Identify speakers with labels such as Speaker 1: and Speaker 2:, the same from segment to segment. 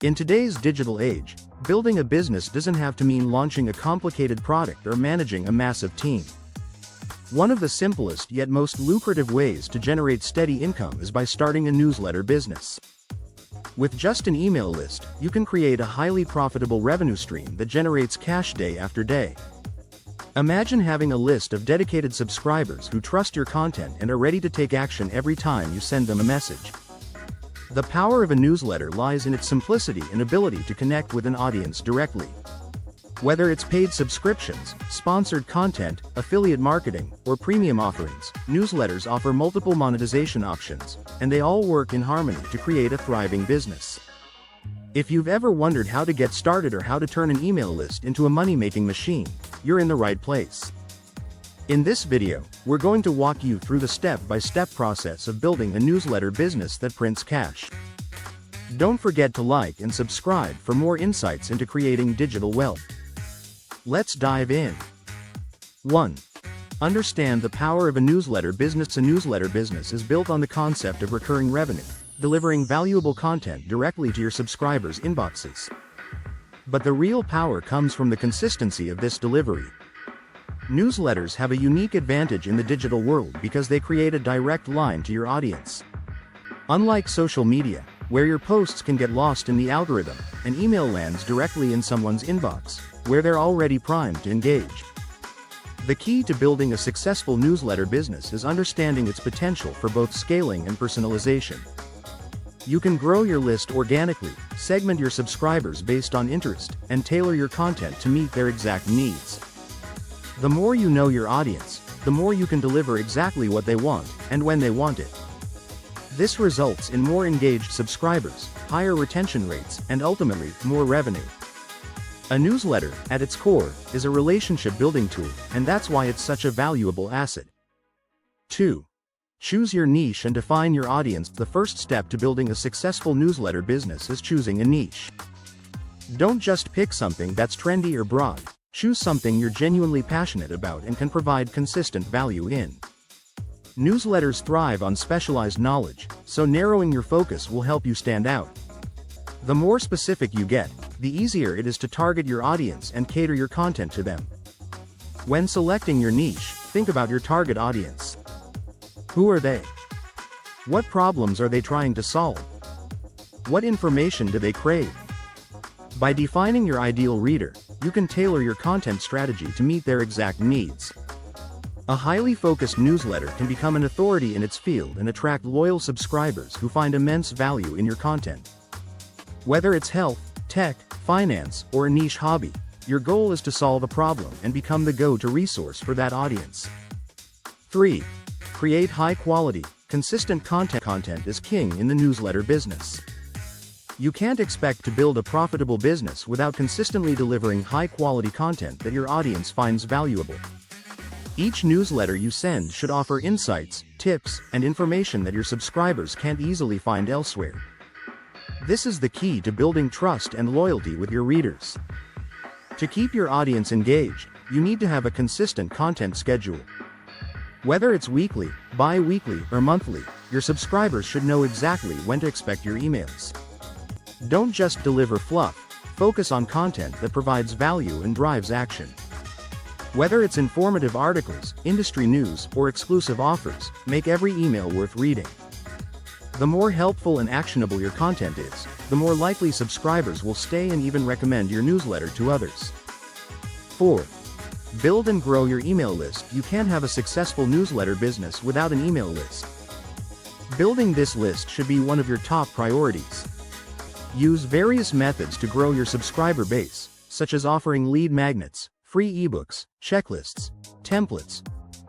Speaker 1: In today's digital age, building a business doesn't have to mean launching a complicated product or managing a massive team. One of the simplest yet most lucrative ways to generate steady income is by starting a newsletter business. With just an email list, you can create a highly profitable revenue stream that generates cash day after day. Imagine having a list of dedicated subscribers who trust your content and are ready to take action every time you send them a message. The power of a newsletter lies in its simplicity and ability to connect with an audience directly. Whether it's paid subscriptions, sponsored content, affiliate marketing, or premium offerings, newsletters offer multiple monetization options, and they all work in harmony to create a thriving business. If you've ever wondered how to get started or how to turn an email list into a money-making machine, you're in the right place. In this video, we're going to walk you through the step-by-step process of building a newsletter business that prints cash. Don't forget to like and subscribe for more insights into creating digital wealth. Let's dive in. 1. Understand the power of a newsletter business. A newsletter business is built on the concept of recurring revenue, delivering valuable content directly to your subscribers' inboxes. But the real power comes from the consistency of this delivery. Newsletters have a unique advantage in the digital world because they create a direct line to your audience. Unlike social media, where your posts can get lost in the algorithm, an email lands directly in someone's inbox, where they're already primed to engage. The key to building a successful newsletter business is understanding its potential for both scaling and personalization. You can grow your list organically, segment your subscribers based on interest, and tailor your content to meet their exact needs. The more you know your audience, the more you can deliver exactly what they want, and when they want it. This results in more engaged subscribers, higher retention rates, and ultimately, more revenue. A newsletter, at its core, is a relationship-building tool, and that's why it's such a valuable asset. 2. Choose your niche and define your audience. The first step to building a successful newsletter business is choosing a niche. Don't just pick something that's trendy or broad. Choose something you're genuinely passionate about and can provide consistent value in. Newsletters thrive on specialized knowledge, so narrowing your focus will help you stand out. The more specific you get, the easier it is to target your audience and cater your content to them. When selecting your niche, think about your target audience. Who are they? What problems are they trying to solve? What information do they crave? By defining your ideal reader, you can tailor your content strategy to meet their exact needs. A highly focused newsletter can become an authority in its field and attract loyal subscribers who find immense value in your content. Whether it's health, tech, finance, or a niche hobby, your goal is to solve a problem and become the go-to resource for that audience. 3. Create high-quality, consistent content. Content is king in the newsletter business. You can't expect to build a profitable business without consistently delivering high-quality content that your audience finds valuable. Each newsletter you send should offer insights, tips, and information that your subscribers can't easily find elsewhere. This is the key to building trust and loyalty with your readers. To keep your audience engaged, you need to have a consistent content schedule. Whether it's weekly, bi-weekly, or monthly, your subscribers should know exactly when to expect your emails. Don't just deliver fluff, focus on content that provides value and drives action. Whether it's informative articles, industry news, or exclusive offers, make every email worth reading. The more helpful and actionable your content is, the more likely subscribers will stay and even recommend your newsletter to others. 4. Build and grow your email list. You can't have a successful newsletter business without an email list. Building this list should be one of your top priorities. Use various methods to grow your subscriber base, such as offering lead magnets, free ebooks, checklists, templates,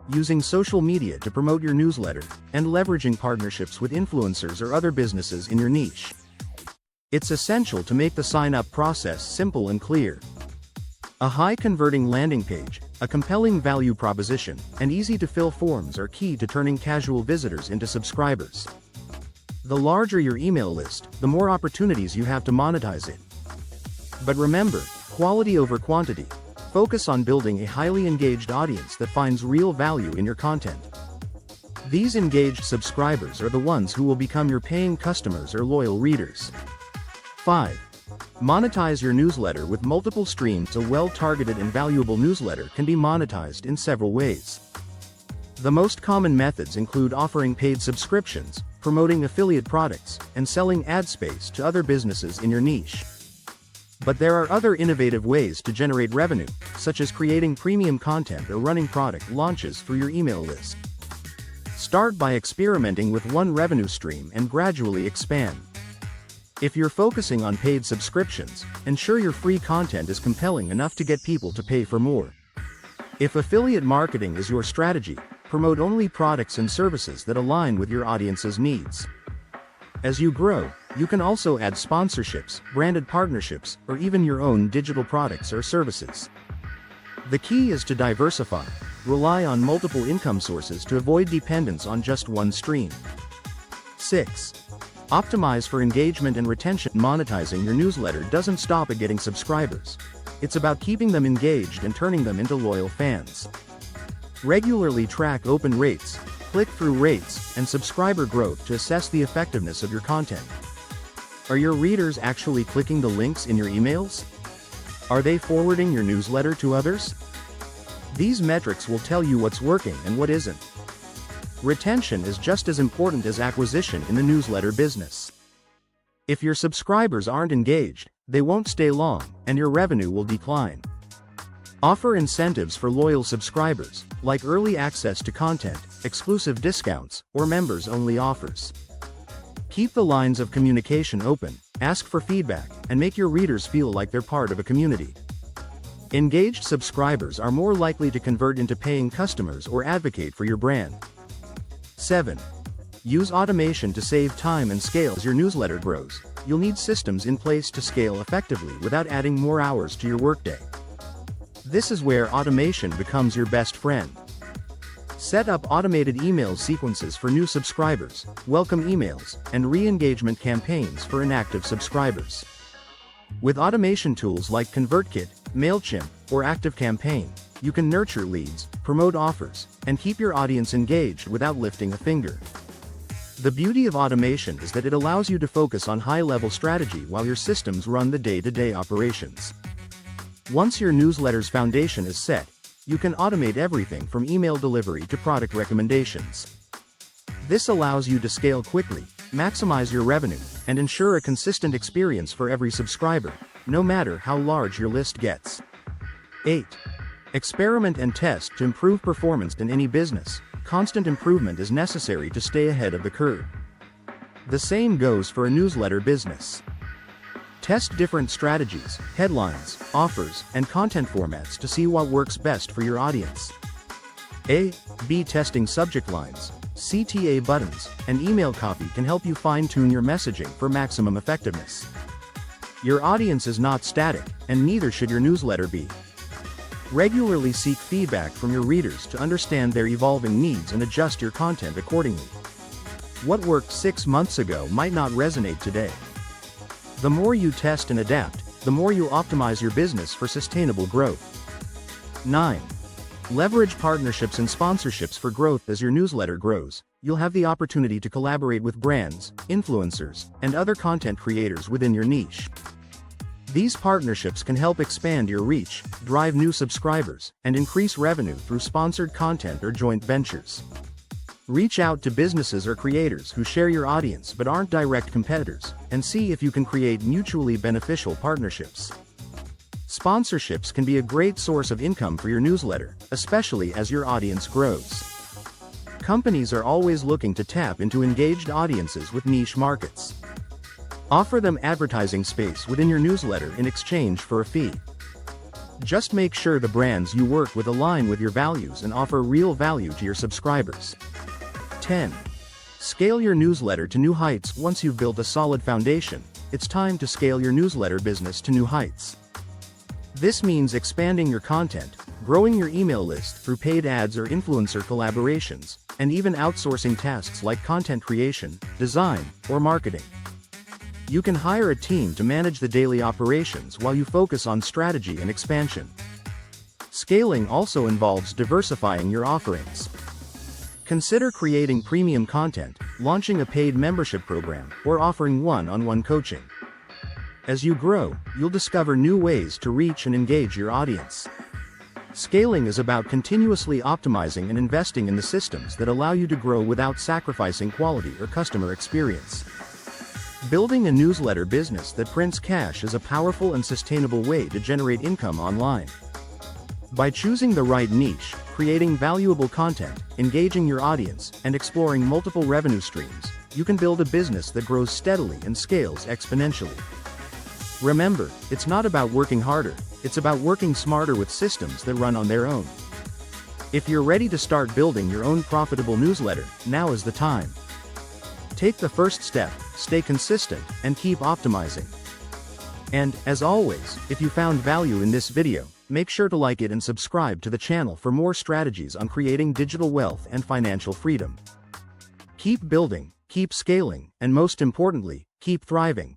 Speaker 1: using social media to promote your newsletter, and leveraging partnerships with influencers or other businesses in your niche. It's essential to make the sign-up process simple and clear. A high-converting landing page, a compelling value proposition, and easy-to-fill forms are key to turning casual visitors into subscribers. The larger your email list, the more opportunities you have to monetize it. But remember, quality over quantity. Focus on building a highly engaged audience that finds real value in your content. These engaged subscribers are the ones who will become your paying customers or loyal readers. 5. Monetize your newsletter with multiple streams. A well-targeted and valuable newsletter can be monetized in several ways. The most common methods include offering paid subscriptions, promoting affiliate products, and selling ad space to other businesses in your niche. But there are other innovative ways to generate revenue, such as creating premium content or running product launches through your email list. Start by experimenting with one revenue stream and gradually expand. If you're focusing on paid subscriptions, ensure your free content is compelling enough to get people to pay for more. If affiliate marketing is your strategy, promote only products and services that align with your audience's needs. As you grow, you can also add sponsorships, branded partnerships, or even your own digital products or services. The key is to diversify. Rely on multiple income sources to avoid dependence on just one stream. 6. Optimize for engagement and retention. Monetizing your newsletter doesn't stop at getting subscribers. It's about keeping them engaged and turning them into loyal fans. Regularly track open rates, click-through rates, and subscriber growth to assess the effectiveness of your content. Are your readers actually clicking the links in your emails? Are they forwarding your newsletter to others? These metrics will tell you what's working and what isn't. Retention is just as important as acquisition in the newsletter business. If your subscribers aren't engaged, they won't stay long, and your revenue will decline. Offer incentives for loyal subscribers, like early access to content, exclusive discounts, or members-only offers. Keep the lines of communication open, ask for feedback, and make your readers feel like they're part of a community. Engaged subscribers are more likely to convert into paying customers or advocate for your brand. 7. Use automation to save time and scale. As your newsletter grows, you'll need systems in place to scale effectively without adding more hours to your workday. This is where automation becomes your best friend. Set up automated email sequences for new subscribers, welcome emails, and re-engagement campaigns for inactive subscribers. With automation tools like ConvertKit, MailChimp, or ActiveCampaign, you can nurture leads, promote offers, and keep your audience engaged without lifting a finger. The beauty of automation is that it allows you to focus on high-level strategy while your systems run the day-to-day operations. Once your newsletter's foundation is set, you can automate everything from email delivery to product recommendations. This allows you to scale quickly, maximize your revenue, and ensure a consistent experience for every subscriber, no matter how large your list gets. 8. Experiment and test to improve performance. In any business, constant improvement is necessary to stay ahead of the curve. The same goes for a newsletter business. Test different strategies, headlines, offers, and content formats to see what works best for your audience. A/B testing subject lines, CTA buttons, and email copy can help you fine-tune your messaging for maximum effectiveness. Your audience is not static, and neither should your newsletter be. Regularly seek feedback from your readers to understand their evolving needs and adjust your content accordingly. What worked 6 months ago might not resonate today. The more you test and adapt, the more you optimize your business for sustainable growth. 9. Leverage partnerships and sponsorships for growth. As your newsletter grows, you'll have the opportunity to collaborate with brands, influencers, and other content creators within your niche. These partnerships can help expand your reach, drive new subscribers, and increase revenue through sponsored content or joint ventures. Reach out to businesses or creators who share your audience but aren't direct competitors, and see if you can create mutually beneficial partnerships. Sponsorships can be a great source of income for your newsletter, especially as your audience grows. Companies are always looking to tap into engaged audiences with niche markets. Offer them advertising space within your newsletter in exchange for a fee. Just make sure the brands you work with align with your values and offer real value to your subscribers. 10. Scale your newsletter to new heights. Once you've built a solid foundation, it's time to scale your newsletter business to new heights. This means expanding your content, growing your email list through paid ads or influencer collaborations, and even outsourcing tasks like content creation, design, or marketing. You can hire a team to manage the daily operations while you focus on strategy and expansion. Scaling also involves diversifying your offerings. Consider creating premium content, launching a paid membership program, or offering one-on-one coaching. As you grow, you'll discover new ways to reach and engage your audience. Scaling is about continuously optimizing and investing in the systems that allow you to grow without sacrificing quality or customer experience. Building a newsletter business that prints cash is a powerful and sustainable way to generate income online. By choosing the right niche, creating valuable content, engaging your audience, and exploring multiple revenue streams, you can build a business that grows steadily and scales exponentially. Remember, it's not about working harder, it's about working smarter with systems that run on their own. If you're ready to start building your own profitable newsletter, now is the time. Take the first step, stay consistent, and keep optimizing. And, as always, if you found value in this video, make sure to like it and subscribe to the channel for more strategies on creating digital wealth and financial freedom. Keep building, keep scaling, and most importantly, keep thriving.